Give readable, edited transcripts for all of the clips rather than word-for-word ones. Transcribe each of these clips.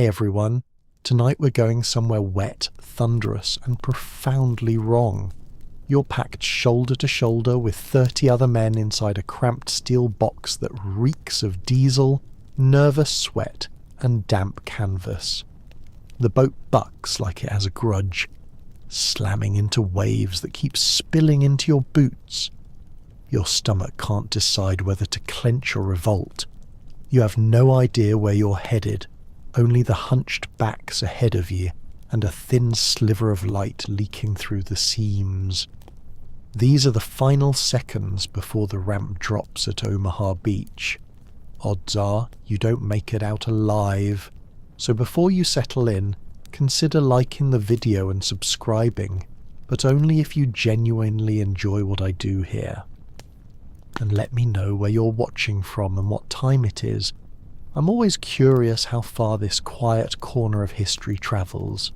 Hey everyone, tonight we're going somewhere wet, thunderous, and profoundly wrong. You're packed shoulder to shoulder with 30 other men inside a cramped steel box that reeks of diesel, nervous sweat, and damp canvas. The boat bucks like it has a grudge, slamming into waves that keep spilling into your boots. Your stomach can't decide whether to clench or revolt. You have no idea where you're headed, only the hunched backs ahead of you and a thin sliver of light leaking through the seams. These are the final seconds before the ramp drops at Omaha Beach. Odds are you don't make it out alive, so before you settle in, consider liking the video and subscribing, but only if you genuinely enjoy what I do here. And let me know where you're watching from and what time it is. I'm always curious how far this quiet corner of history travels.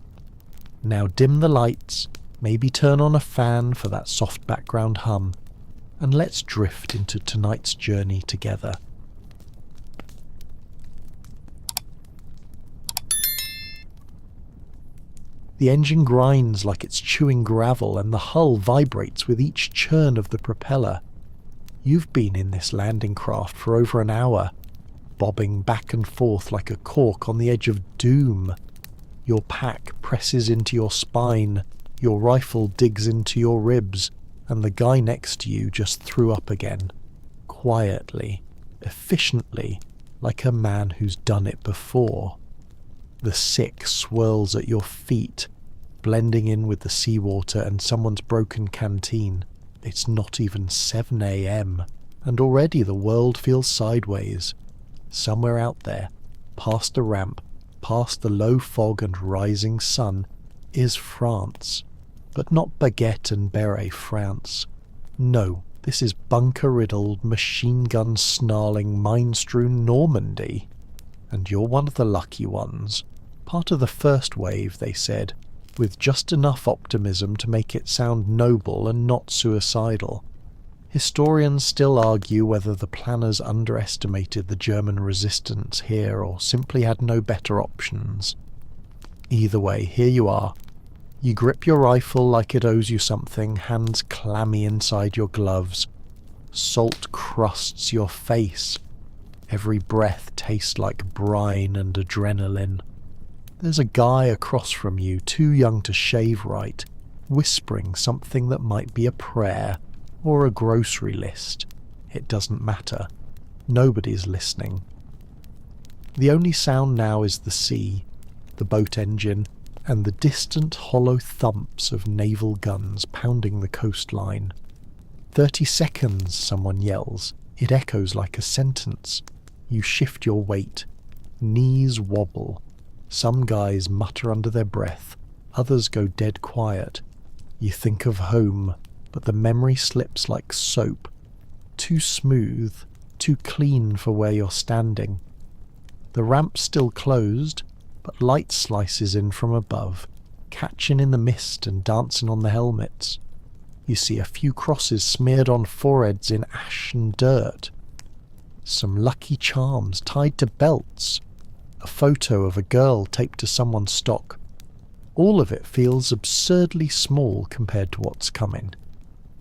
Now dim the lights, maybe turn on a fan for that soft background hum, and let's drift into tonight's journey together. The engine grinds like it's chewing gravel, and the hull vibrates with each churn of the propeller. You've been in this landing craft for over an hour, bobbing back and forth like a cork on the edge of doom. Your pack presses into your spine, your rifle digs into your ribs, and the guy next to you just threw up again. Quietly, efficiently, like a man who's done it before. The sick swirls at your feet, blending in with the seawater and someone's broken canteen. It's not even 7 a.m, and already the world feels sideways. Somewhere out there, past the ramp, past the low fog and rising sun, is France. But not baguette and beret France. No, this is bunker-riddled, machine-gun-snarling, mine-strewn Normandy. And you're one of the lucky ones. Part of the first wave, they said, with just enough optimism to make it sound noble and not suicidal. Historians still argue whether the planners underestimated the German resistance here or simply had no better options. Either way, here you are. You grip your rifle like it owes you something, hands clammy inside your gloves. Salt crusts your face. Every breath tastes like brine and adrenaline. There's a guy across from you, too young to shave right, whispering something that might be a prayer or a grocery list. It doesn't matter. Nobody's listening. The only sound now is the sea, the boat engine, and the distant hollow thumps of naval guns pounding the coastline. 30 seconds, someone yells. It echoes like a sentence. You shift your weight. Knees wobble. Some guys mutter under their breath. Others go dead quiet. You think of home, but the memory slips like soap. Too smooth, too clean for where you're standing. The ramp's still closed, but light slices in from above, catching in the mist and dancing on the helmets. You see a few crosses smeared on foreheads in ash and dirt. Some lucky charms tied to belts. A photo of a girl taped to someone's stock. All of it feels absurdly small compared to what's coming.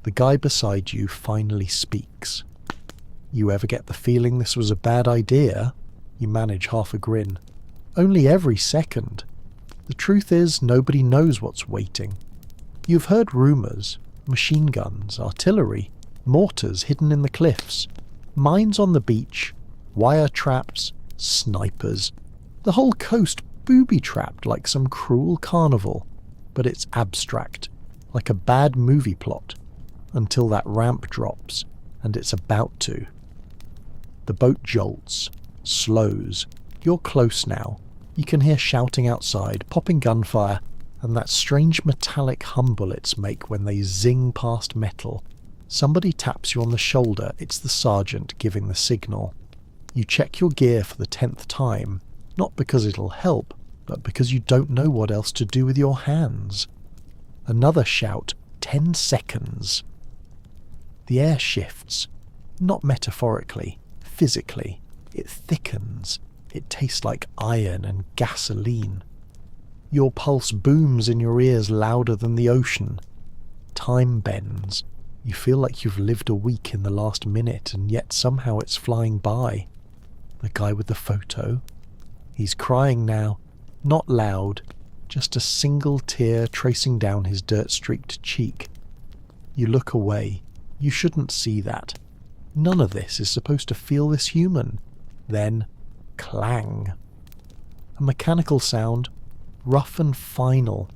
The guy beside you finally speaks. You ever get the feeling this was a bad idea? You manage half a grin. Only every second. The truth is, nobody knows what's waiting. You've heard rumours. Machine guns, artillery, mortars hidden in the cliffs, mines on the beach, wire traps, snipers. The whole coast booby-trapped like some cruel carnival. But it's abstract, like a bad movie plot, until that ramp drops, and it's about to. The boat jolts, slows. You're close now. You can hear shouting outside, popping gunfire, and that strange metallic hum bullets make when they zing past metal. Somebody taps you on the shoulder. It's the sergeant giving the signal. You check your gear for the 10th time, not because it'll help, but because you don't know what else to do with your hands. Another shout, 10 seconds. The air shifts, not metaphorically, physically. It thickens. It tastes like iron and gasoline. Your pulse booms in your ears louder than the ocean. Time bends. You feel like you've lived a week in the last minute, and yet somehow it's flying by. The guy with the photo, he's crying now, not loud, just a single tear tracing down his dirt-streaked cheek. You look away. You shouldn't see that. None of this is supposed to feel this human. Then, clang. A mechanical sound, rough and final.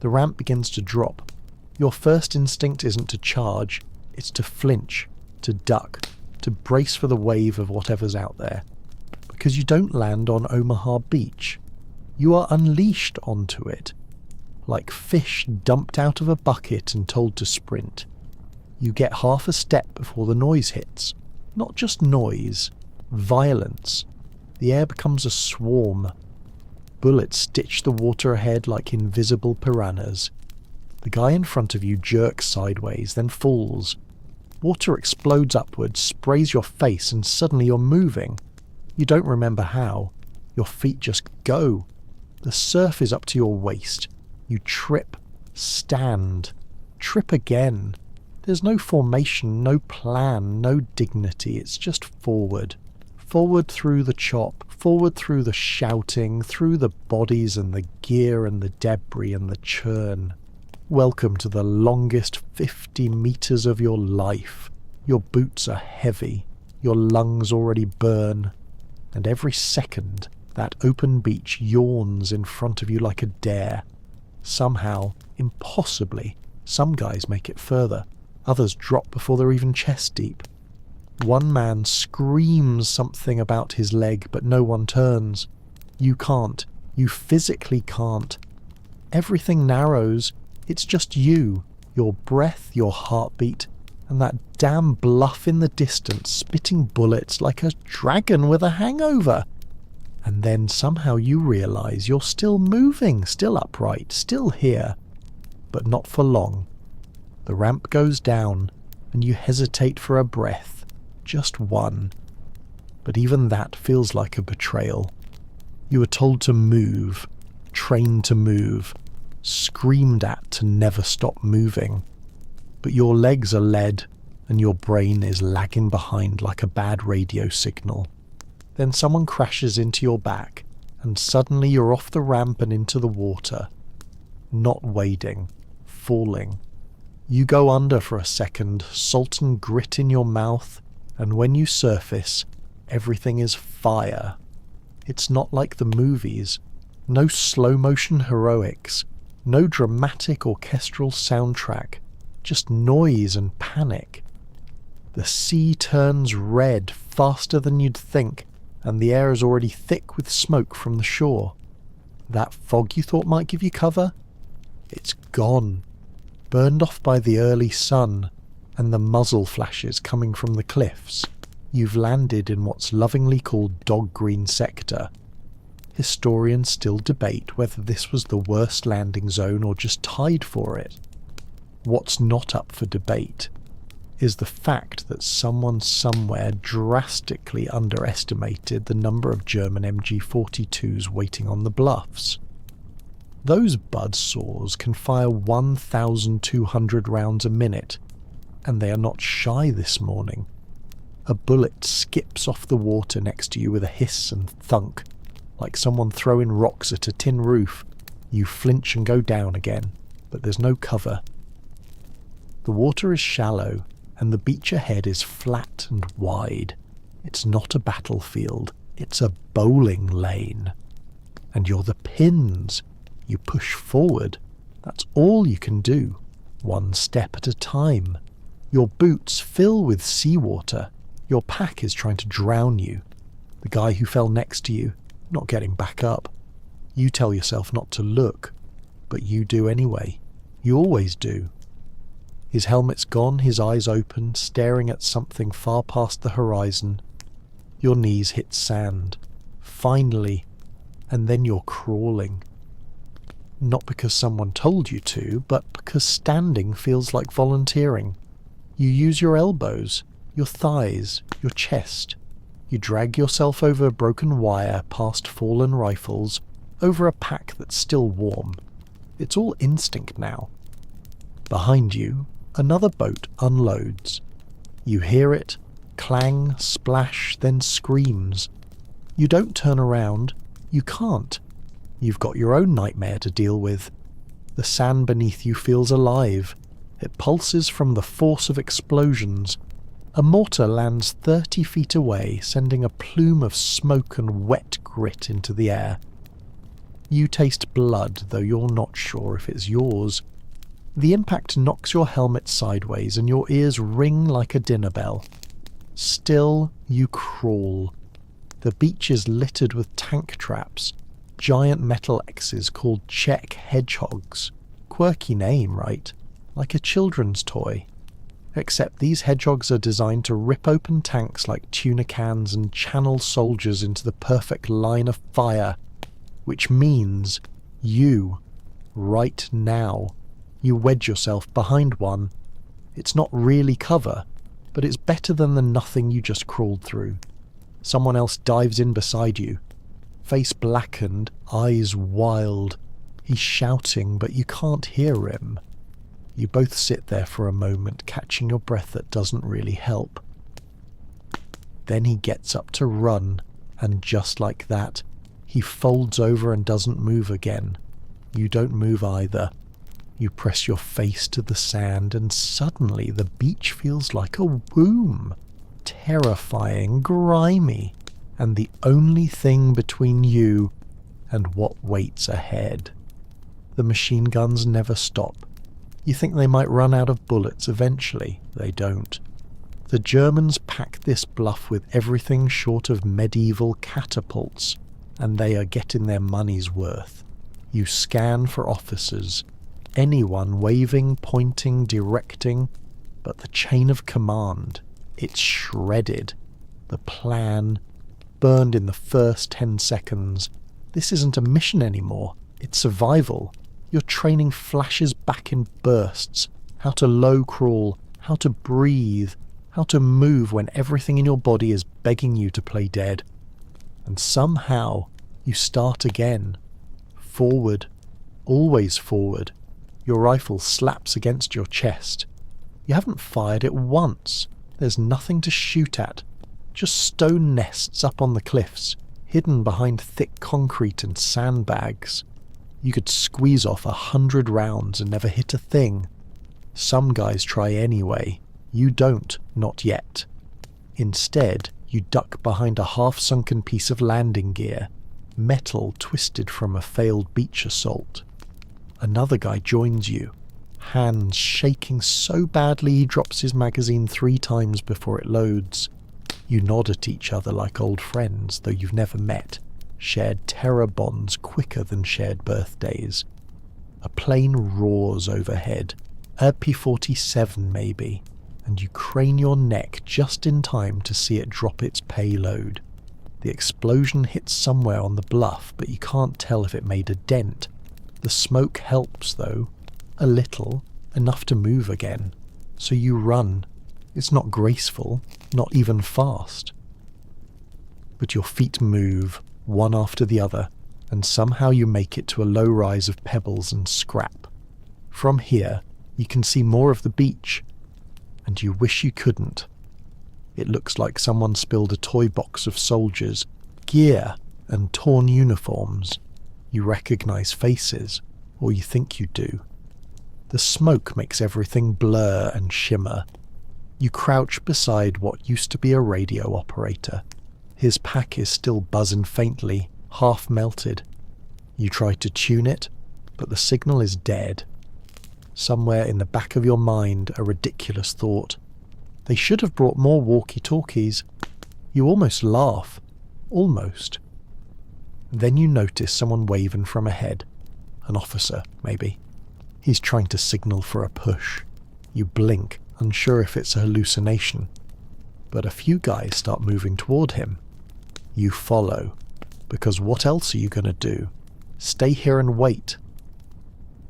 The ramp begins to drop. Your first instinct isn't to charge, it's to flinch, to duck, to brace for the wave of whatever's out there. Because you don't land on Omaha Beach. You are unleashed onto it. Like fish dumped out of a bucket and told to sprint. You get half a step before the noise hits. Not just noise, violence. The air becomes a swarm. Bullets stitch the water ahead like invisible piranhas. The guy in front of you jerks sideways, then falls. Water explodes upwards, sprays your face, and suddenly you're moving. You don't remember how. Your feet just go. The surf is up to your waist. You trip, stand, trip again. There's no formation, no plan, no dignity. It's just forward. Forward through the chop, forward through the shouting, through the bodies and the gear and the debris and the churn. Welcome to the longest 50 meters of your life. Your boots are heavy. Your lungs already burn. And every second, that open beach yawns in front of you like a dare. Somehow, impossibly, some guys make it further. Others drop before they're even chest deep. One man screams something about his leg, but no one turns. You can't. You physically can't. Everything narrows. It's just you, your breath, your heartbeat, and that damn bluff in the distance spitting bullets like a dragon with a hangover. And then somehow you realize you're still moving, still upright, still here. But not for long. The ramp goes down, and you hesitate for a breath. Just one. But even that feels like a betrayal. You were told to move, trained to move, screamed at to never stop moving. But your legs are lead, and your brain is lagging behind like a bad radio signal. Then someone crashes into your back, and suddenly you're off the ramp and into the water. Not wading, falling. You go under for a second, salt and grit in your mouth, and when you surface, everything is fire. It's not like the movies. No slow-motion heroics. No dramatic orchestral soundtrack. Just noise and panic. The sea turns red faster than you'd think, and the air is already thick with smoke from the shore. That fog you thought might give you cover? It's gone. Burned off by the early sun and the muzzle flashes coming from the cliffs. You've landed in what's lovingly called Dog Green Sector. Historians still debate whether this was the worst landing zone or just tied for it. What's not up for debate is the fact that someone somewhere drastically underestimated the number of German MG-42s waiting on the bluffs. Those buzzsaws can fire 1,200 rounds a minute, and they are not shy this morning. A bullet skips off the water next to you with a hiss and thunk, like someone throwing rocks at a tin roof. You flinch and go down again, but there's no cover. The water is shallow, and the beach ahead is flat and wide. It's not a battlefield, it's a bowling lane. And you're the pins. You push forward. That's all you can do, one step at a time. Your boots fill with seawater. Your pack is trying to drown you. The guy who fell next to you, not getting back up. You tell yourself not to look, but you do anyway. You always do. His helmet's gone, his eyes open, staring at something far past the horizon. Your knees hit sand. Finally. And then you're crawling. Not because someone told you to, but because standing feels like volunteering. You use your elbows, your thighs, your chest. You drag yourself over broken wire, past fallen rifles, over a pack that's still warm. It's all instinct now. Behind you, another boat unloads. You hear it, clang, splash, then screams. You don't turn around. You can't. You've got your own nightmare to deal with. The sand beneath you feels alive. It pulses from the force of explosions. A mortar lands 30 feet away, sending a plume of smoke and wet grit into the air. You taste blood, though you're not sure if it's yours. The impact knocks your helmet sideways and your ears ring like a dinner bell. Still, you crawl. The beach is littered with tank traps, giant metal X's called Czech hedgehogs. Quirky name, right? Like a children's toy. Except these hedgehogs are designed to rip open tanks like tuna cans and channel soldiers into the perfect line of fire, which means you, right now, you wedge yourself behind one. It's not really cover, but it's better than the nothing you just crawled through. Someone else dives in beside you, face blackened, eyes wild. He's shouting, but you can't hear him. You both sit there for a moment, catching your breath that doesn't really help. Then he gets up to run, and just like that, he folds over and doesn't move again. You don't move either. You press your face to the sand, and suddenly the beach feels like a womb. Terrifying, grimy, and the only thing between you and what waits ahead. The machine guns never stop. You think they might run out of bullets eventually. They don't. The Germans pack this bluff with everything short of medieval catapults, and they are getting their money's worth. You scan for officers, anyone waving, pointing, directing, but the chain of command, it's shredded. The plan, burned in the first 10 seconds. This isn't a mission anymore. It's survival. Your training flashes back in bursts. How to low crawl, how to breathe, how to move when everything in your body is begging you to play dead. And somehow, you start again. Forward. Always forward. Your rifle slaps against your chest. You haven't fired it once. There's nothing to shoot at. Just stone nests up on the cliffs, hidden behind thick concrete and sandbags. You could squeeze off 100 rounds and never hit a thing. Some guys try anyway. You don't, not yet. Instead, you duck behind a half-sunken piece of landing gear, metal twisted from a failed beach assault. Another guy joins you, hands shaking so badly he drops his magazine 3 times before it loads. You nod at each other like old friends, though you've never met. Shared terror bonds quicker than shared birthdays. A plane roars overhead, a P-47 maybe, and you crane your neck just in time to see it drop its payload. The explosion hits somewhere on the bluff, but you can't tell if it made a dent. The smoke helps, though, a little, enough to move again. So you run. It's not graceful, not even fast. But your feet move, one after the other, and somehow you make it to a low rise of pebbles and scrap. From here, you can see more of the beach, and you wish you couldn't. It looks like someone spilled a toy box of soldiers, gear, and torn uniforms. You recognize faces, or you think you do. The smoke makes everything blur and shimmer. You crouch beside what used to be a radio operator. His pack is still buzzing faintly, half melted. You try to tune it, but the signal is dead. Somewhere in the back of your mind, a ridiculous thought. They should have brought more walkie-talkies. You almost laugh. Almost. Then you notice someone waving from ahead. An officer, maybe. He's trying to signal for a push. You blink, unsure if it's a hallucination. But a few guys start moving toward him. You follow, because what else are you going to do? Stay here and wait.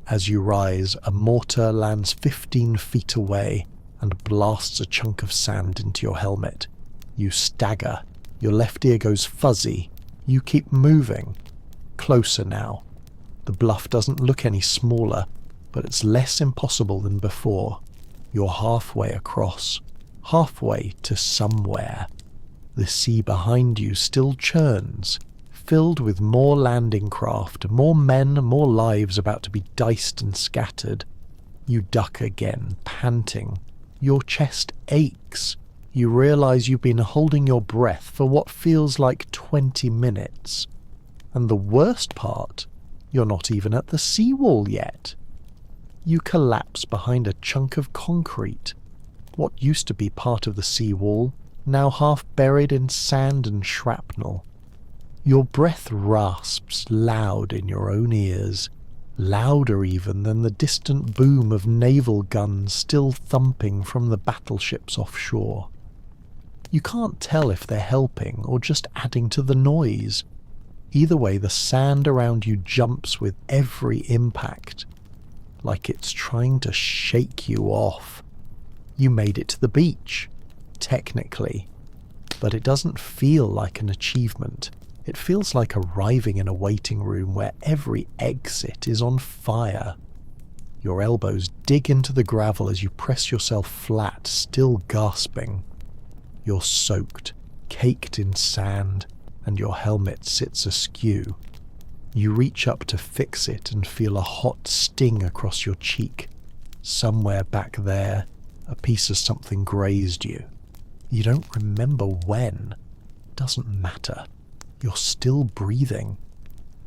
As you rise, a mortar lands 15 feet away and blasts a chunk of sand into your helmet. You stagger. Your left ear goes fuzzy. You keep moving. Closer now. The bluff doesn't look any smaller, but it's less impossible than before. You're halfway across. Halfway to somewhere. The sea behind you still churns, filled with more landing craft, more men, more lives about to be diced and scattered. You duck again, panting. Your chest aches. You realise you've been holding your breath for what feels like 20 minutes. And the worst part, you're not even at the seawall yet. You collapse behind a chunk of concrete. What used to be part of the seawall, now half buried in sand and shrapnel. Your breath rasps loud in your own ears, louder even than the distant boom of naval guns still thumping from the battleships offshore. You can't tell if they're helping or just adding to the noise. Either way, the sand around you jumps with every impact, like it's trying to shake you off. You made it to the beach, technically, but it doesn't feel like an achievement. It feels like arriving in a waiting room where every exit is on fire. Your elbows dig into the gravel as you press yourself flat, still gasping. You're soaked, caked in sand, and your helmet sits askew. You reach up to fix it and feel a hot sting across your cheek. Somewhere back there, a piece of something grazed you. You don't remember when. Doesn't matter. You're still breathing.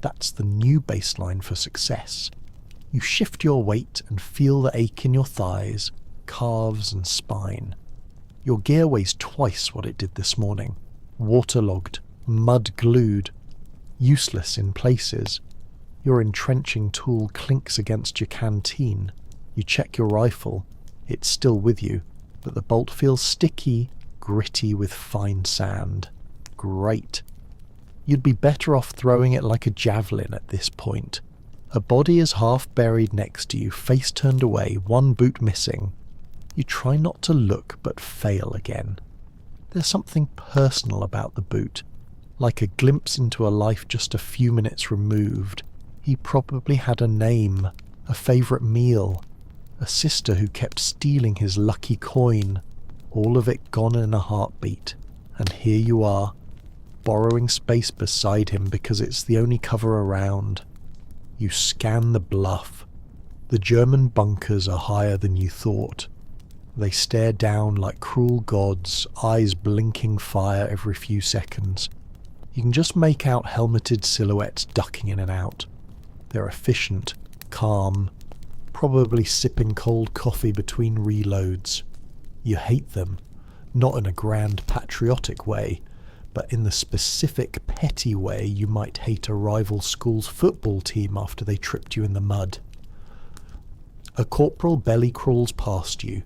That's the new baseline for success. You shift your weight and feel the ache in your thighs, calves and spine. Your gear weighs twice what it did this morning. Waterlogged, mud-glued, useless in places. Your entrenching tool clinks against your canteen. You check your rifle. It's still with you, but the bolt feels sticky, gritty with fine sand. Great. You'd be better off throwing it like a javelin at this point. A body is half buried next to you, face turned away, one boot missing. You try not to look, but fail again. There's something personal about the boot, like a glimpse into a life just a few minutes removed. He probably had a name, a favourite meal, a sister who kept stealing his lucky coin, all of it gone in a heartbeat. And here you are, borrowing space beside him because it's the only cover around. You scan the bluff. The German bunkers are higher than you thought. They stare down like cruel gods, eyes blinking fire every few seconds. You can just make out helmeted silhouettes ducking in and out. They're efficient, calm, probably sipping cold coffee between reloads. You hate them, not in a grand patriotic way, but in the specific petty way you might hate a rival school's football team after they tripped you in the mud. A corporal belly crawls past you,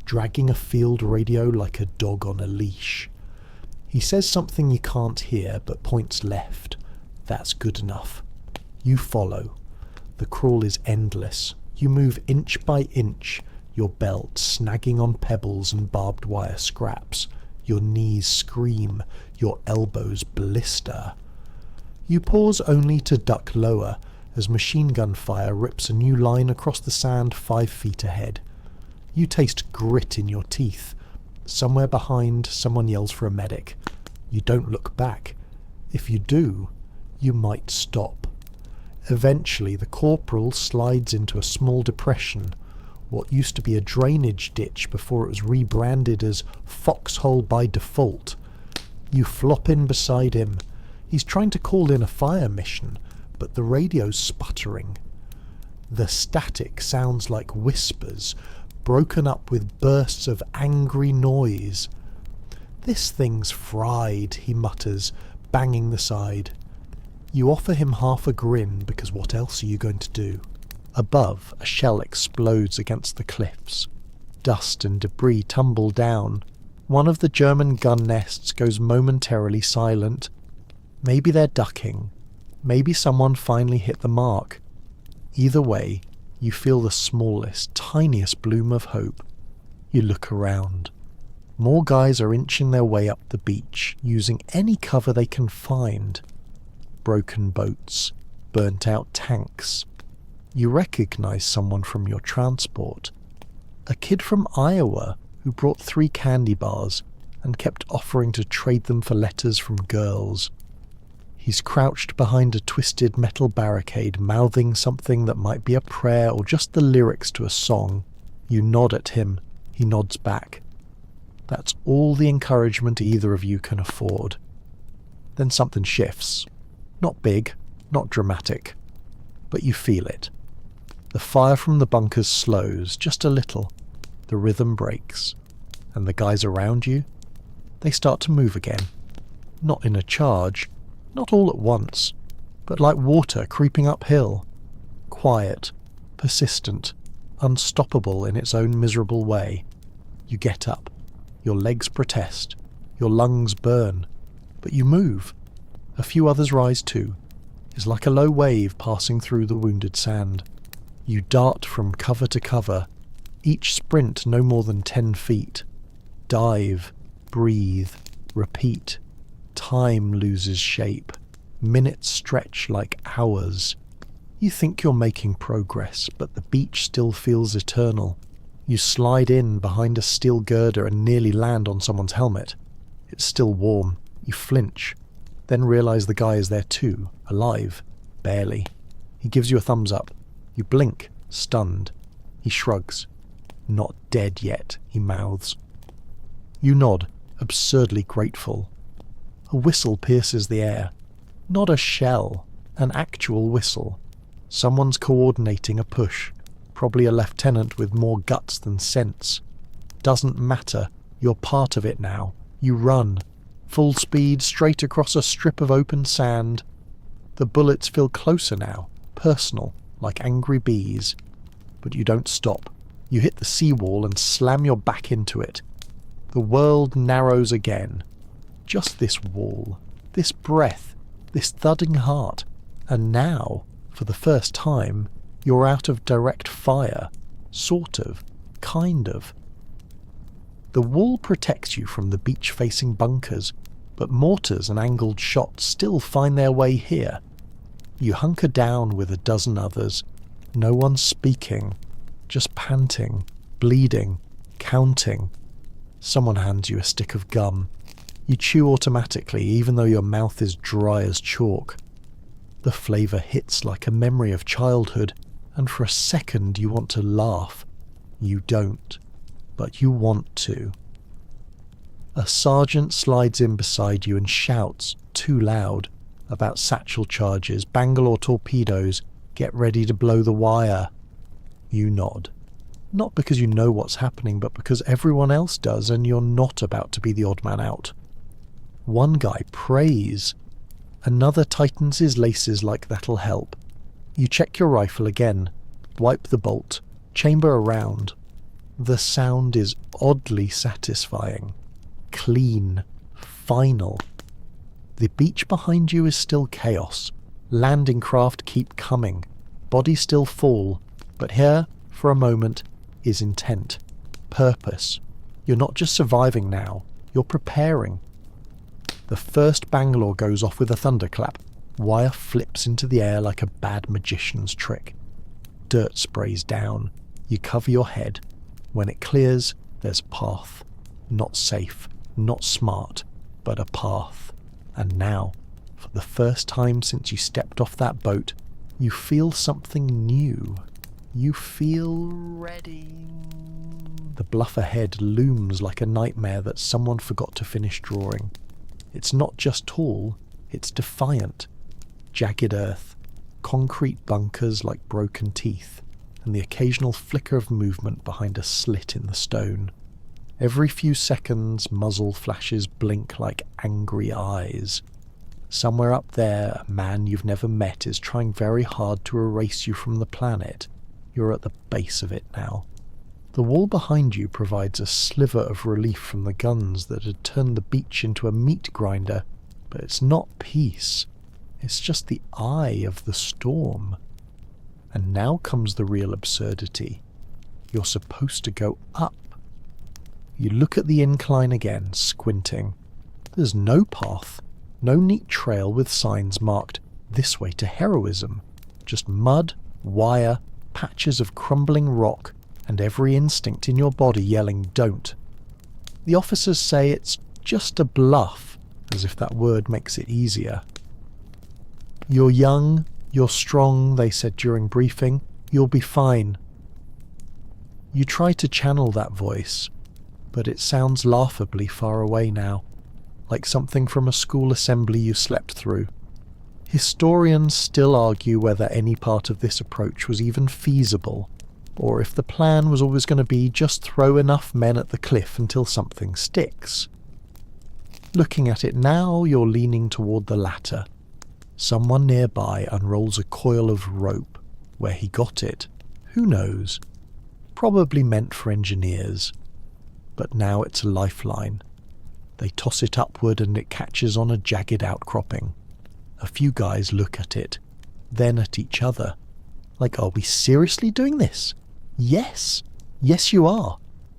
dragging a field radio like a dog on a leash. He says something you can't hear, but points left. That's good enough. You follow. The crawl is endless. You move inch by inch, your belt snagging on pebbles and barbed wire scraps. Your knees scream, your elbows blister. You pause only to duck lower as machine gun fire rips a new line across the sand 5 feet ahead. You taste grit in your teeth. Somewhere behind, someone yells for a medic. You don't look back. If you do, you might stop. Eventually, the corporal slides into a small depression, what used to be a drainage ditch before it was rebranded as Foxhole by default. You flop in beside him. He's trying to call in a fire mission, but the radio's sputtering. The static sounds like whispers, broken up with bursts of angry noise. "This thing's fried," he mutters, banging the side. You offer him half a grin, because what else are you going to do? Above, a shell explodes against the cliffs. Dust and debris tumble down. One of the German gun nests goes momentarily silent. Maybe they're ducking. Maybe someone finally hit the mark. Either way, you feel the smallest, tiniest bloom of hope. You look around. More guys are inching their way up the beach, using any cover they can find. Broken boats, burnt-out tanks. You recognize someone from your transport. A kid from Iowa who brought 3 candy bars and kept offering to trade them for letters from girls. He's crouched behind a twisted metal barricade, mouthing something that might be a prayer or just the lyrics to a song. You nod at him. He nods back. That's all the encouragement either of you can afford. Then something shifts. Not big, not dramatic, but you feel it. The fire from the bunkers slows just a little. The rhythm breaks. And the guys around you, they start to move again. Not in a charge, not all at once, but like water creeping uphill. Quiet, persistent, unstoppable in its own miserable way. You get up. Your legs protest. Your lungs burn. But you move. A few others rise too. It's like a low wave passing through the wounded sand. You dart from cover to cover, each sprint no more than 10 feet. Dive, breathe, repeat. Time loses shape. Minutes stretch like hours. You think you're making progress, but the beach still feels eternal. You slide in behind a steel girder and nearly land on someone's helmet. It's still warm. You flinch, then realise the guy is there too, alive, barely. He gives you a thumbs up. You blink, stunned. He shrugs. Not dead yet, he mouths. You nod, absurdly grateful. A whistle pierces the air. Not a shell, an actual whistle. Someone's coordinating a push. Probably a lieutenant with more guts than sense. Doesn't matter, you're part of it now. You run. Full speed straight across a strip of open sand. The bullets feel closer now, personal, like angry bees. But you don't stop. You hit the seawall and slam your back into it. The world narrows again. Just this wall, this breath, this thudding heart. And now, for the first time, you're out of direct fire. Sort of. Kind of. The wall protects you from the beach-facing bunkers, but mortars and angled shots still find their way here. You hunker down with a dozen others. No one speaking, just panting, bleeding, counting. Someone hands you a stick of gum. You chew automatically, even though your mouth is dry as chalk. The flavour hits like a memory of childhood, and for a second you want to laugh. You don't, but you want to. A sergeant slides in beside you and shouts, too loud, about satchel charges, Bangalore torpedoes, get ready to blow the wire. You nod. Not because you know what's happening, but because everyone else does and you're not about to be the odd man out. One guy prays. Another tightens his laces like that'll help. You check your rifle again, wipe the bolt, chamber around. The sound is oddly satisfying. Clean. Final. The beach behind you is still chaos. Landing craft keep coming. Bodies still fall. But here, for a moment, is intent. Purpose. You're not just surviving now. You're preparing. The first Bangalore goes off with a thunderclap. Wire flips into the air like a bad magician's trick. Dirt sprays down. You cover your head. When it clears, there's a path. Not safe, not smart, but a path. And now, for the first time since you stepped off that boat, you feel something new. You feel ready. The bluff ahead looms like a nightmare that someone forgot to finish drawing. It's not just tall, it's defiant. Jagged earth, concrete bunkers like broken teeth, and the occasional flicker of movement behind a slit in the stone. Every few seconds, muzzle flashes blink like angry eyes. Somewhere up there, a man you've never met is trying very hard to erase you from the planet. You're at the base of it now. The wall behind you provides a sliver of relief from the guns that had turned the beach into a meat grinder, but it's not peace. It's just the eye of the storm. And now comes the real absurdity. You're supposed to go up. You look at the incline again, squinting. There's no path, no neat trail with signs marked "This way to heroism." Just mud, wire, patches of crumbling rock, and every instinct in your body yelling "don't." The officers say it's just a bluff, as if that word makes it easier. "You're young, you're strong," they said during briefing. "You'll be fine." You try to channel that voice, but it sounds laughably far away now, like something from a school assembly you slept through. Historians still argue whether any part of this approach was even feasible, or if the plan was always going to be just throw enough men at the cliff until something sticks. Looking at it now, you're leaning toward the latter. Someone nearby unrolls a coil of rope. Where he got it, who knows? Probably meant for engineers. But now it's a lifeline. They toss it upward and it catches on a jagged outcropping. A few guys look at it, then at each other. Like, are we seriously doing this? Yes. Yes, you are.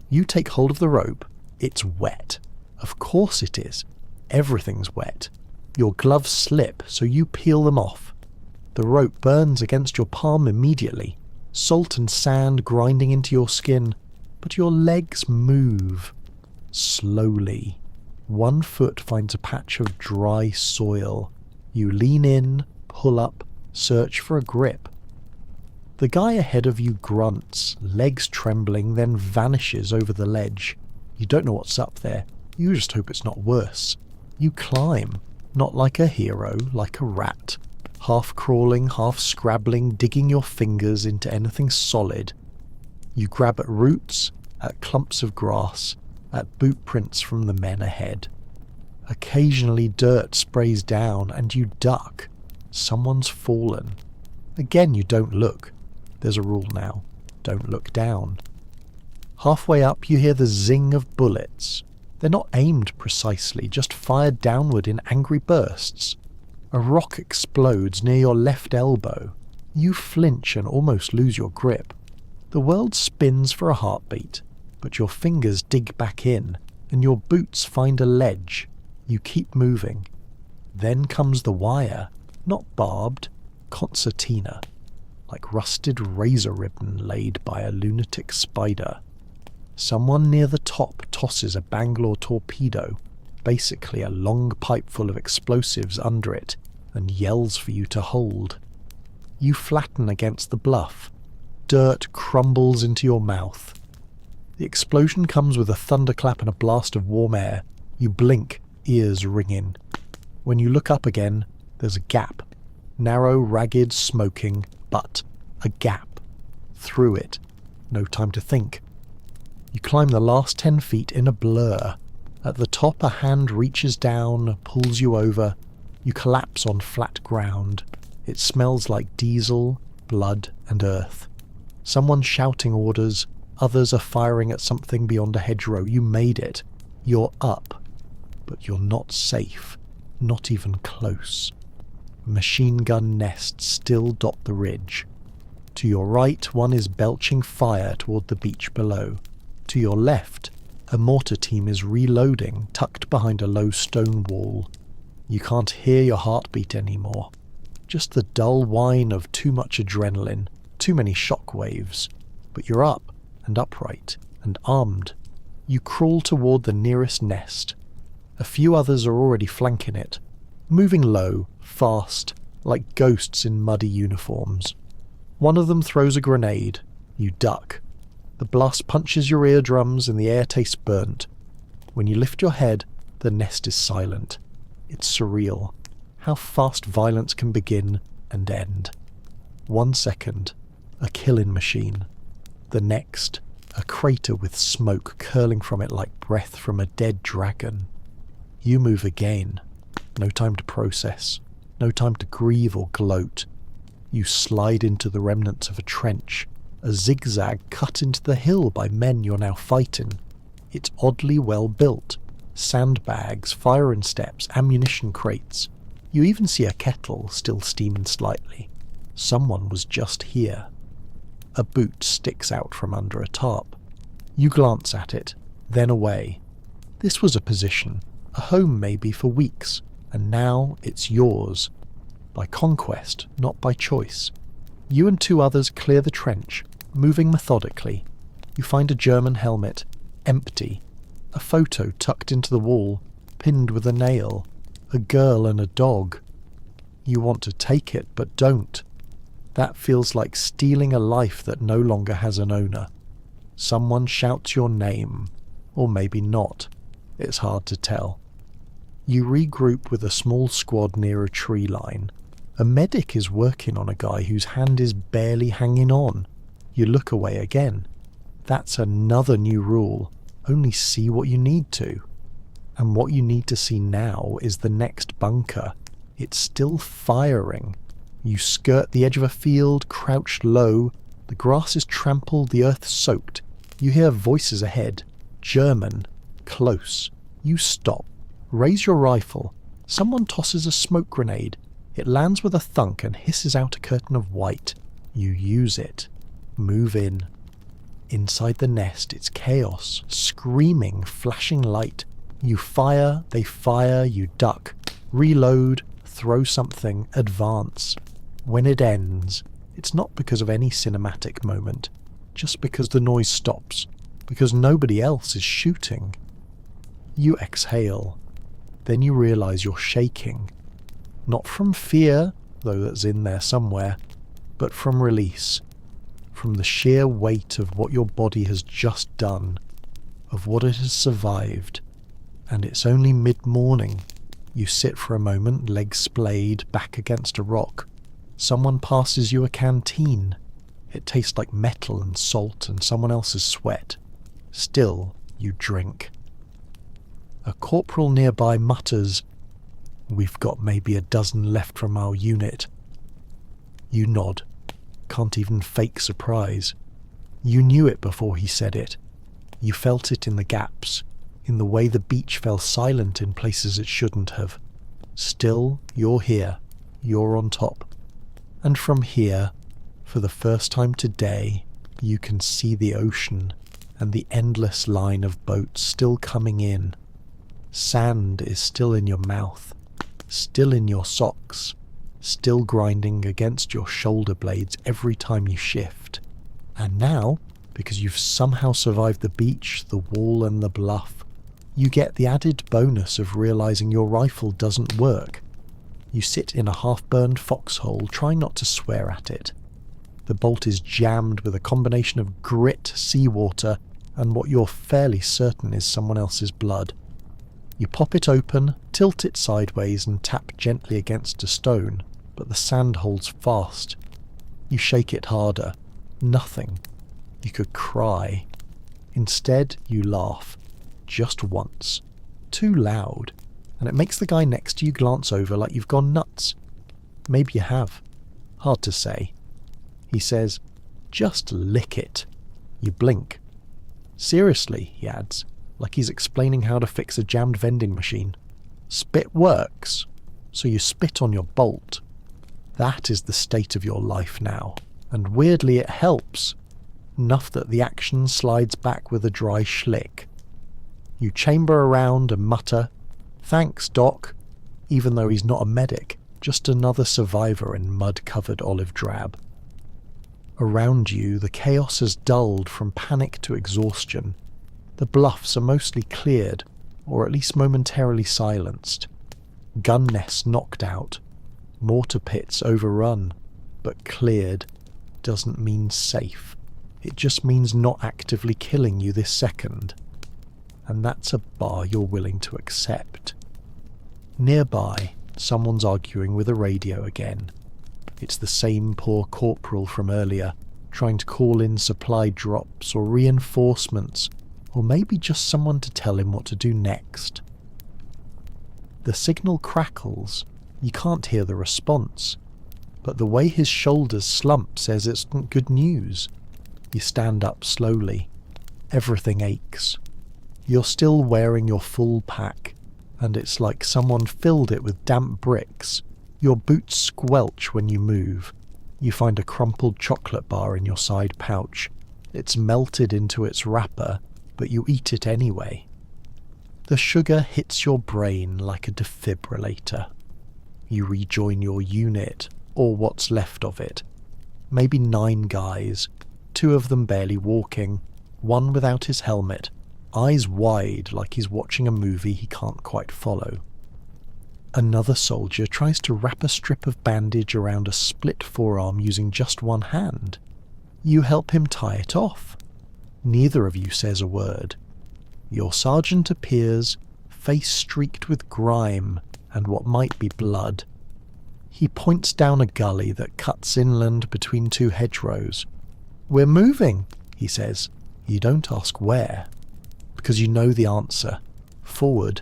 You take hold of the rope. It's wet. Of course it is. Everything's wet. Your gloves slip, so you peel them off. The rope burns against your palm immediately, salt and sand grinding into your skin, but your legs move. Slowly. One foot finds a patch of dry soil. You lean in, pull up, search for a grip. The guy ahead of you grunts, legs trembling, then vanishes over the ledge. You don't know what's up there. You just hope it's not worse. You climb. Not like a hero, like a rat. Half crawling, half scrabbling, digging your fingers into anything solid. You grab at roots, at clumps of grass, at boot prints from the men ahead. Occasionally dirt sprays down and you duck. Someone's fallen. Again you don't look. There's a rule now. Don't look down. Halfway up you hear the zing of bullets. They're not aimed precisely, just fired downward in angry bursts. A rock explodes near your left elbow. You flinch and almost lose your grip. The world spins for a heartbeat, but your fingers dig back in, and your boots find a ledge. You keep moving. Then comes the wire, not barbed, concertina, like rusted razor ribbon laid by a lunatic spider. Someone near the top tosses a Bangalore torpedo, basically a long pipe full of explosives under it, and yells for you to hold. You flatten against the bluff. Dirt crumbles into your mouth. The explosion comes with a thunderclap and a blast of warm air. You blink, ears ringing. When you look up again, there's a gap. Narrow, ragged, smoking, but a gap. Through it. No time to think. You climb the last 10 feet in a blur. At the top a hand reaches down, pulls you over. You collapse on flat ground. It smells like diesel, blood and earth. Someone's shouting orders, others are firing at something beyond a hedgerow. You made it. You're up. But you're not safe. Not even close. Machine gun nests still dot the ridge. To your right, one is belching fire toward the beach below. To your left, a mortar team is reloading, tucked behind a low stone wall. You can't hear your heartbeat anymore. Just the dull whine of too much adrenaline, too many shock waves. But you're up, and upright, and armed. You crawl toward the nearest nest. A few others are already flanking it, moving low, fast, like ghosts in muddy uniforms. One of them throws a grenade. You duck. The blast punches your eardrums and the air tastes burnt. When you lift your head, the nest is silent. It's surreal. How fast violence can begin and end. 1 second, a killing machine. The next, a crater with smoke curling from it like breath from a dead dragon. You move again. No time to process. No time to grieve or gloat. You slide into the remnants of a trench. A zigzag cut into the hill by men you're now fighting. It's oddly well built. Sandbags, firing steps, ammunition crates. You even see a kettle still steaming slightly. Someone was just here. A boot sticks out from under a tarp. You glance at it. then away. This was a position, a home maybe for weeks, and now it's yours. By conquest, not by choice. You and 2 others clear the trench, moving methodically. You find a German helmet, empty. A photo tucked into the wall, pinned with a nail. A girl and a dog. You want to take it, but don't. That feels like stealing a life that no longer has an owner. Someone shouts your name, or maybe not. It's hard to tell. You regroup with a small squad near a tree line. A medic is working on a guy whose hand is barely hanging on. You look away again. That's another new rule. Only see what you need to. And what you need to see now is the next bunker. It's still firing. You skirt the edge of a field, crouched low. The grass is trampled, the earth soaked. You hear voices ahead. German. Close. You stop. Raise your rifle. Someone tosses a smoke grenade. It lands with a thunk and hisses out a curtain of white. You use it. Move in. Inside the nest, it's chaos. Screaming, flashing light. You fire, they fire, you duck. Reload, throw something, advance. When it ends, it's not because of any cinematic moment. Just because the noise stops. Because nobody else is shooting. You exhale. Then you realize you're shaking. Not from fear, though that's in there somewhere, but from release. From the sheer weight of what your body has just done, of what it has survived. And it's only mid-morning. You sit for a moment, legs splayed, back against a rock. Someone passes you a canteen. It tastes like metal and salt and someone else's sweat. Still, you drink. A corporal nearby mutters, "We've got maybe a dozen left from our unit." You nod. Can't even fake surprise. You knew it before he said it. You felt it in the gaps, in the way the beach fell silent in places it shouldn't have. Still, you're here. You're on top. And from here, for the first time today, you can see the ocean and the endless line of boats still coming in. Sand is still in your mouth, still in your socks, still grinding against your shoulder blades every time you shift. And now, because you've somehow survived the beach, the wall and the bluff, you get the added bonus of realizing your rifle doesn't work. You sit in a half-burned foxhole, trying not to swear at it. The bolt is jammed with a combination of grit, seawater, and what you're fairly certain is someone else's blood. You pop it open, tilt it sideways and tap gently against a stone, but the sand holds fast. You shake it harder. Nothing. You could cry. Instead, you laugh. Just once. Too loud. And it makes the guy next to you glance over like you've gone nuts. Maybe you have. Hard to say. He says, "Just lick it." You blink. "Seriously," he adds, like he's explaining how to fix a jammed vending machine. "Spit works." So you spit on your bolt. That is the state of your life now. And weirdly it helps. Enough that the action slides back with a dry schlick. You chamber around and mutter, "Thanks, Doc," even though he's not a medic, just another survivor in mud-covered olive drab. Around you, the chaos has dulled from panic to exhaustion. The bluffs are mostly cleared, or at least momentarily silenced. Gun nests knocked out. Mortar pits overrun. But cleared doesn't mean safe. It just means not actively killing you this second. And that's a bar you're willing to accept. Nearby, someone's arguing with a radio again. It's the same poor corporal from earlier, trying to call in supply drops or reinforcements, or maybe just someone to tell him what to do next. The signal crackles. You can't hear the response, but the way his shoulders slump says it's good news. You stand up slowly. Everything aches. You're still wearing your full pack, and it's like someone filled it with damp bricks. Your boots squelch when you move. You find a crumpled chocolate bar in your side pouch. It's melted into its wrapper, but you eat it anyway. The sugar hits your brain like a defibrillator. You rejoin your unit, or what's left of it. Maybe 9 guys, 2 of them barely walking, 1 without his helmet, eyes wide like he's watching a movie he can't quite follow. Another soldier tries to wrap a strip of bandage around a split forearm using just one hand. You help him tie it off. Neither of you says a word. Your sergeant appears, face streaked with grime and what might be blood. He points down a gully that cuts inland between 2 hedgerows. "We're moving," he says. You don't ask where, because you know the answer. Forward,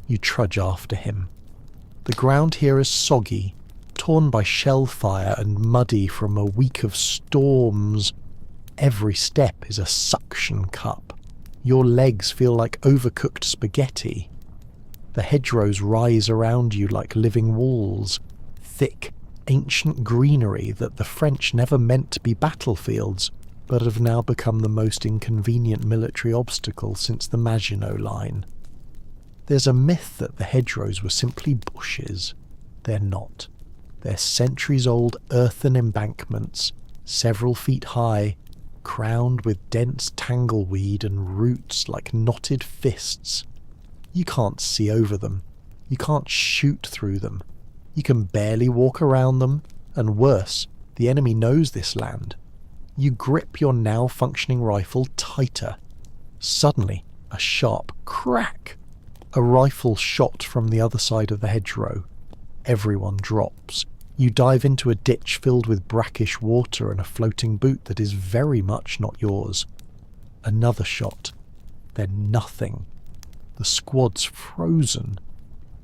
you trudge after him. The ground here is soggy, torn by shell fire and muddy from a week of storms. Every step is a suction cup. Your legs feel like overcooked spaghetti. The hedgerows rise around you like living walls, thick, ancient greenery that the French never meant to be battlefields, but have now become the most inconvenient military obstacle since the Maginot Line. There's a myth that the hedgerows were simply bushes. They're not. They're centuries-old earthen embankments, several feet high, crowned with dense tangleweed and roots like knotted fists. You can't see over them. You can't shoot through them. You can barely walk around them, and worse, the enemy knows this land. You grip your now functioning rifle tighter. Suddenly, a sharp crack. A rifle shot from the other side of the hedgerow. Everyone drops. You dive into a ditch filled with brackish water and a floating boot that is very much not yours. Another shot. Then nothing. The squad's frozen.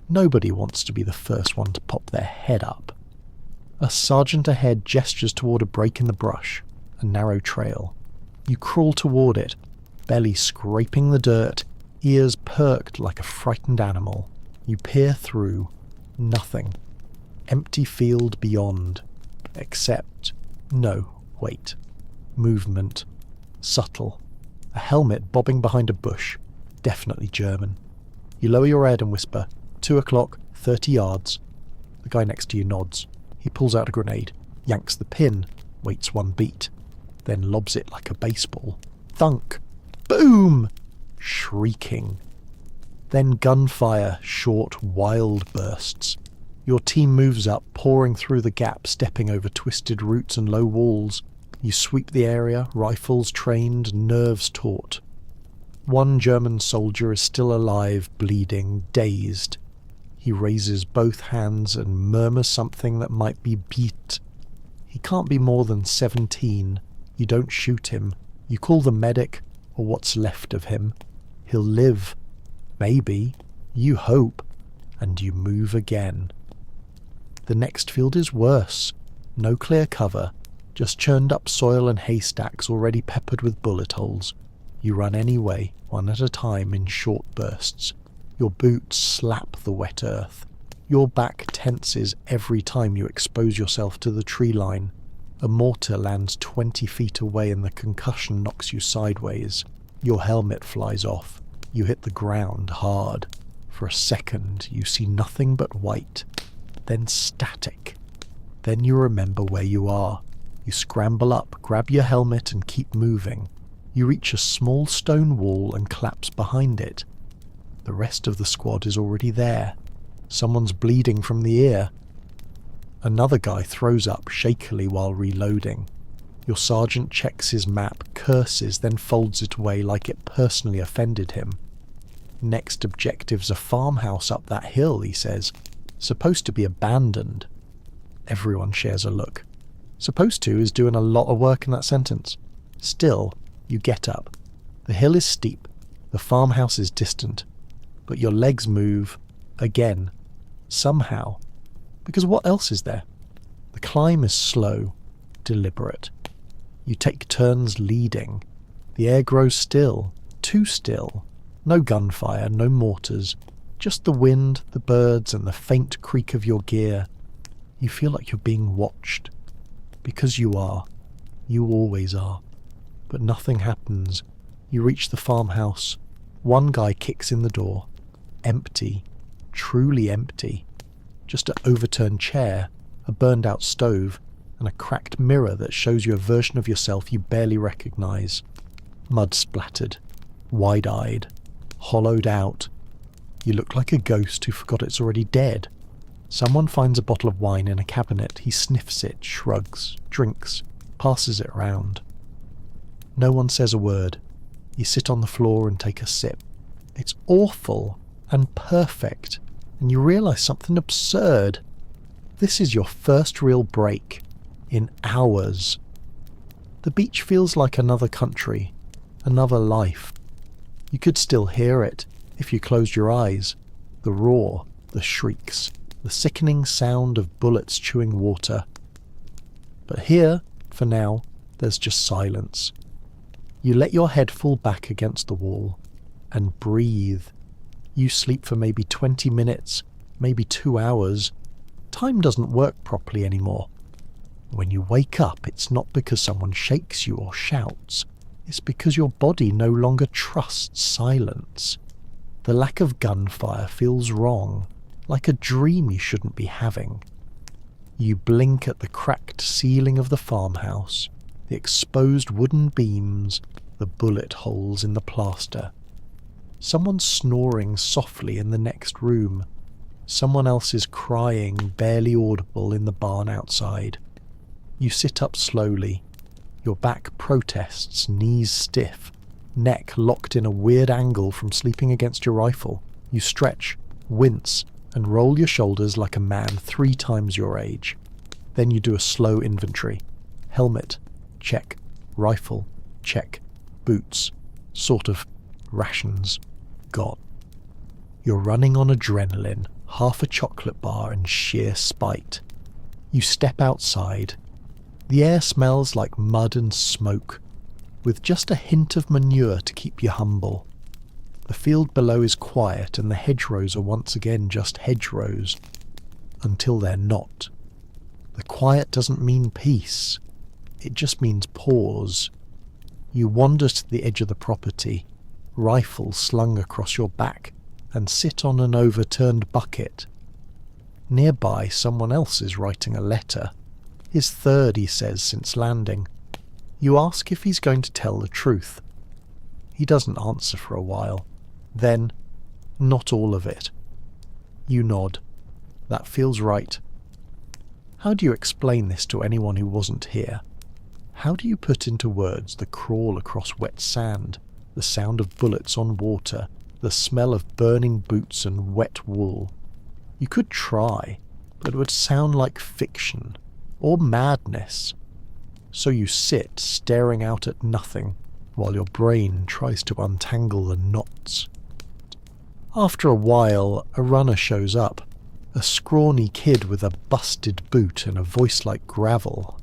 Nobody wants to be the first one to pop their head up. A sergeant ahead gestures toward a break in the brush, a narrow trail. You crawl toward it, belly scraping the dirt, ears perked like a frightened animal. You peer through. Nothing. Empty field beyond. Except... no, wait. Movement. Subtle. A helmet bobbing behind a bush. Definitely German. You lower your head and whisper, 2 o'clock, 30 yards. The guy next to you nods. He pulls out a grenade, yanks the pin, waits 1 beat, then lobs it like a baseball. Thunk! Boom! Shrieking. Then gunfire, short, wild bursts. Your team moves up, pouring through the gap, stepping over twisted roots and low walls. You sweep the area, rifles trained, nerves taut. 1 German soldier is still alive, bleeding, dazed. He raises both hands and murmurs something that might be beat. He can't be more than 17. You don't shoot him. You call the medic, or what's left of him. He'll live. Maybe. You hope. And you move again. The next field is worse. No clear cover. Just churned up soil and haystacks already peppered with bullet holes. You run anyway, 1 at a time in short bursts. Your boots slap the wet earth. Your back tenses every time you expose yourself to the tree line. A mortar lands 20 feet away and the concussion knocks you sideways. Your helmet flies off. You hit the ground hard. For a second you see nothing but white. Then static. Then you remember where you are. You scramble up, grab your helmet and keep moving. You reach a small stone wall and collapse behind it. The rest of the squad is already there. Someone's bleeding from the ear. Another guy throws up shakily while reloading. Your sergeant checks his map, curses, then folds it away like it personally offended him. Next objective's a farmhouse up that hill, he says. Supposed to be abandoned. Everyone shares a look. Supposed to is doing a lot of work in that sentence. Still, you get up. The hill is steep. The farmhouse is distant. But your legs move. Again. Somehow. Because what else is there? The climb is slow. Deliberate. You take turns leading. The air grows still. Too still. No gunfire, no mortars. Just the wind, the birds, and the faint creak of your gear. You feel like you're being watched. Because you are. You always are. But nothing happens. You reach the farmhouse. One guy kicks in the door. Empty. Truly empty. Just an overturned chair, a burned out stove, and a cracked mirror that shows you a version of yourself you barely recognize. Mud splattered. Wide-eyed. Hollowed out. You look like a ghost who forgot it's already dead. Someone finds a bottle of wine in a cabinet. He sniffs it, shrugs, drinks, passes it around. No one says a word. You sit on the floor and take a sip. It's awful and perfect, and you realise something absurd. This is your first real break in hours. The beach feels like another country, another life. You could still hear it if you closed your eyes. The roar, the shrieks, the sickening sound of bullets chewing water. But here, for now, there's just silence. You let your head fall back against the wall and breathe. You sleep for maybe 20 minutes, maybe 2 hours. Time doesn't work properly anymore. When you wake up, it's not because someone shakes you or shouts. It's because your body no longer trusts silence. The lack of gunfire feels wrong, like a dream you shouldn't be having. You blink at the cracked ceiling of the farmhouse, the exposed wooden beams, the bullet holes in the plaster. Someone's snoring softly in the next room. Someone else is crying, barely audible, in the barn outside. You sit up slowly. Your back protests, knees stiff, neck locked in a weird angle from sleeping against your rifle. You stretch, wince, and roll your shoulders like a man 3 times your age. Then you do a slow inventory. Helmet, check. Rifle, check. Boots, sort of. Rations, gone. You're running on adrenaline, half a chocolate bar and sheer spite. You step outside. The air smells like mud and smoke, with just a hint of manure to keep you humble. The field below is quiet and the hedgerows are once again just hedgerows, until they're not. The quiet doesn't mean peace, it just means pause. You wander to the edge of the property, rifle slung across your back, and sit on an overturned bucket. Nearby, someone else is writing a letter. His third, he says, since landing. You ask if he's going to tell the truth. He doesn't answer for a while. Then, not all of it. You nod. That feels right. How do you explain this to anyone who wasn't here? How do you put into words the crawl across wet sand, the sound of bullets on water, the smell of burning boots and wet wool? You could try, but it would sound like fiction, or madness. So you sit staring out at nothing, while your brain tries to untangle the knots. After a while, a runner shows up, a scrawny kid with a busted boot and a voice like gravel.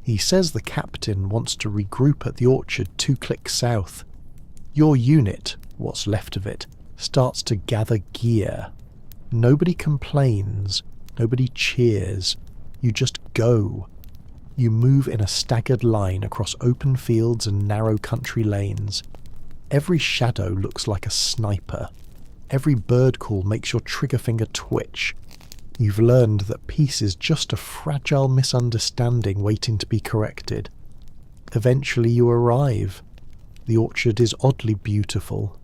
He says the captain wants to regroup at the orchard 2 clicks south. Your unit, what's left of it, starts to gather gear. Nobody complains, nobody cheers, you just go. You move in a staggered line across open fields and narrow country lanes. Every shadow looks like a sniper. Every bird call makes your trigger finger twitch. You've learned that peace is just a fragile misunderstanding waiting to be corrected. Eventually you arrive. The orchard is oddly beautiful.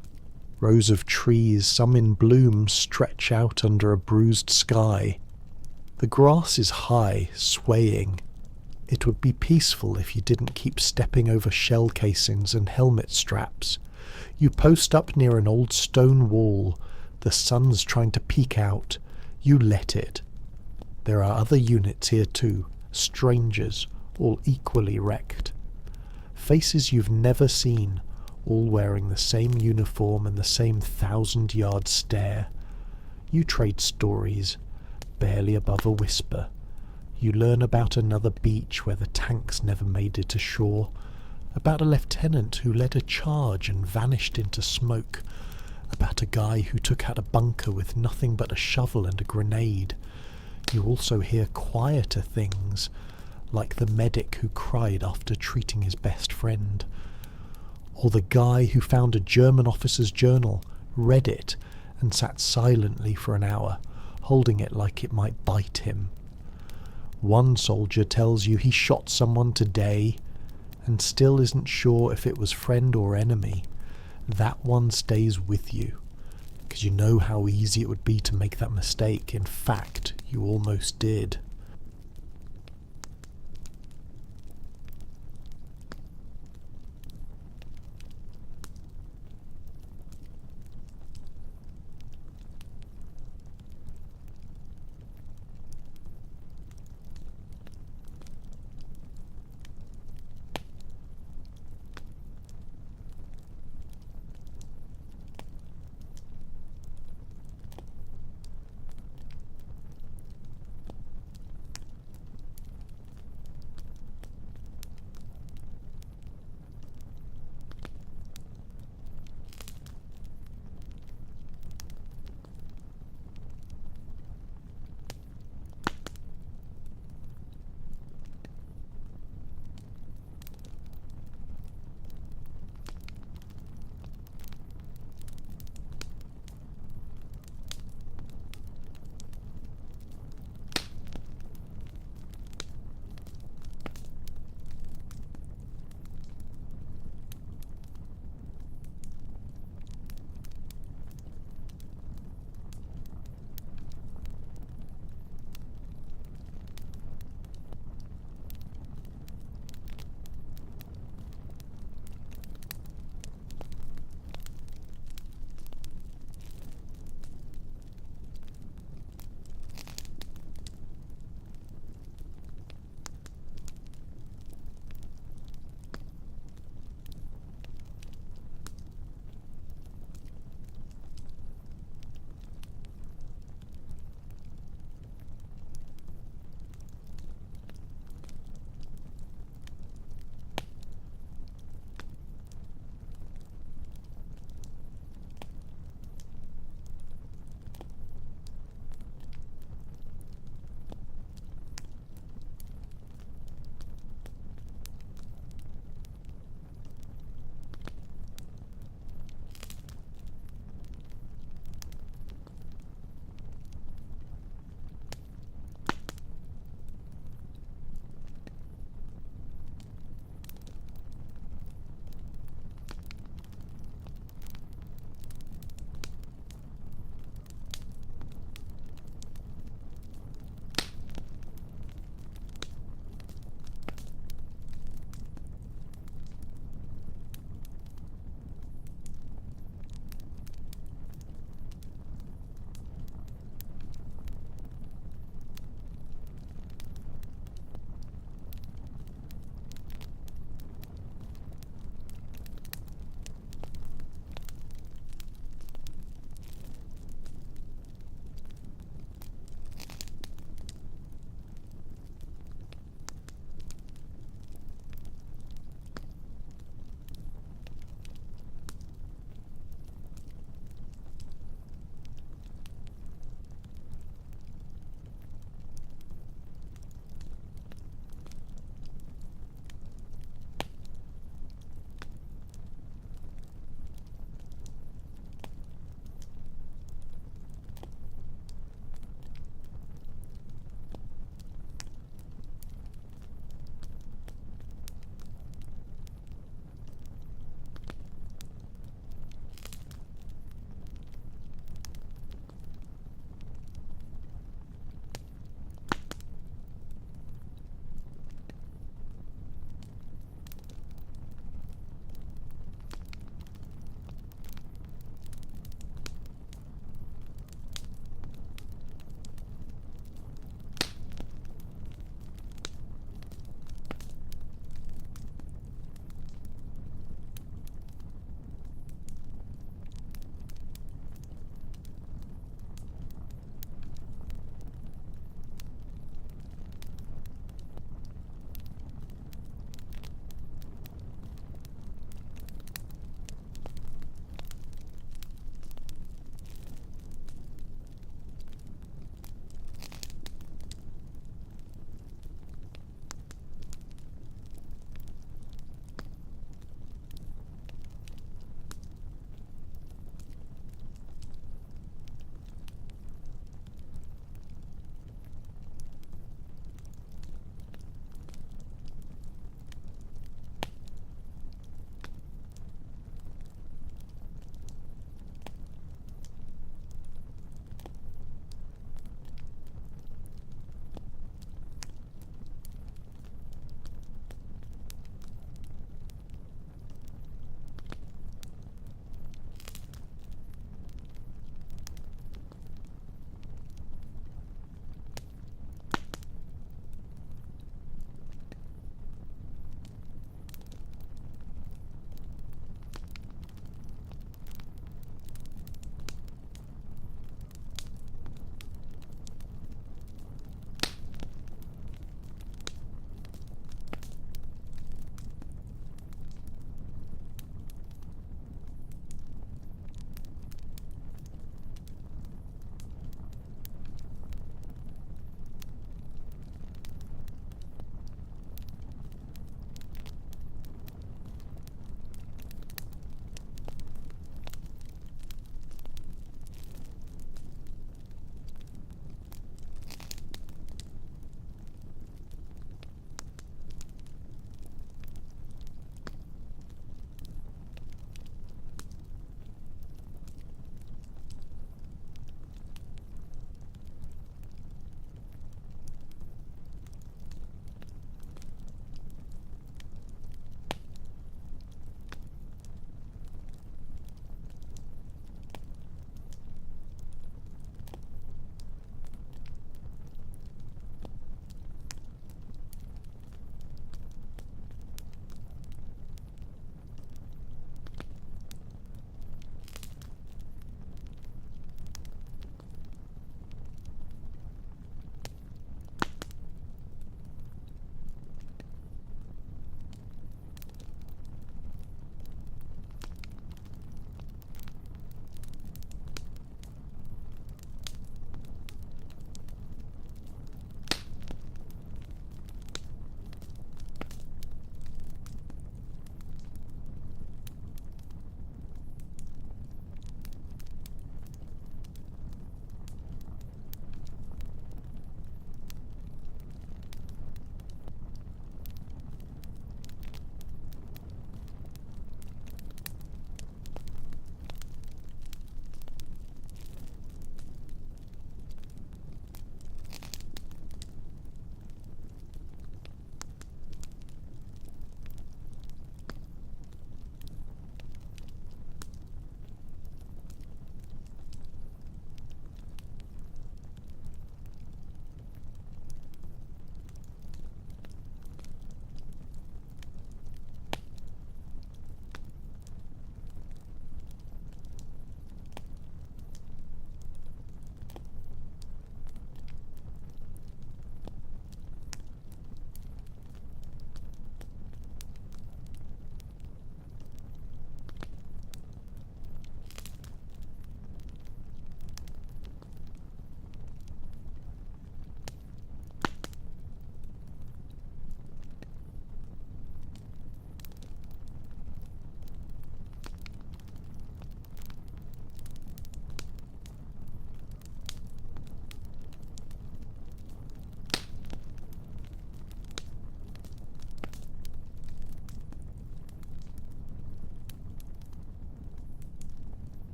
Rows of trees, some in bloom, stretch out under a bruised sky. The grass is high, swaying. It would be peaceful if you didn't keep stepping over shell casings and helmet straps. You post up near an old stone wall. The sun's trying to peek out. You let it. There are other units here too, strangers, all equally wrecked. Faces you've never seen, all wearing the same uniform and the same 1,000-yard stare. You trade stories, barely above a whisper. You learn about another beach where the tanks never made it ashore, about a lieutenant who led a charge and vanished into smoke, about a guy who took out a bunker with nothing but a shovel and a grenade. You also hear quieter things, like the medic who cried after treating his best friend. Or the guy who found a German officer's journal, read it, and sat silently for an hour, holding it like it might bite him. One soldier tells you he shot someone today, and still isn't sure if it was friend or enemy. That one stays with you, because you know how easy it would be to make that mistake. In fact, you almost did.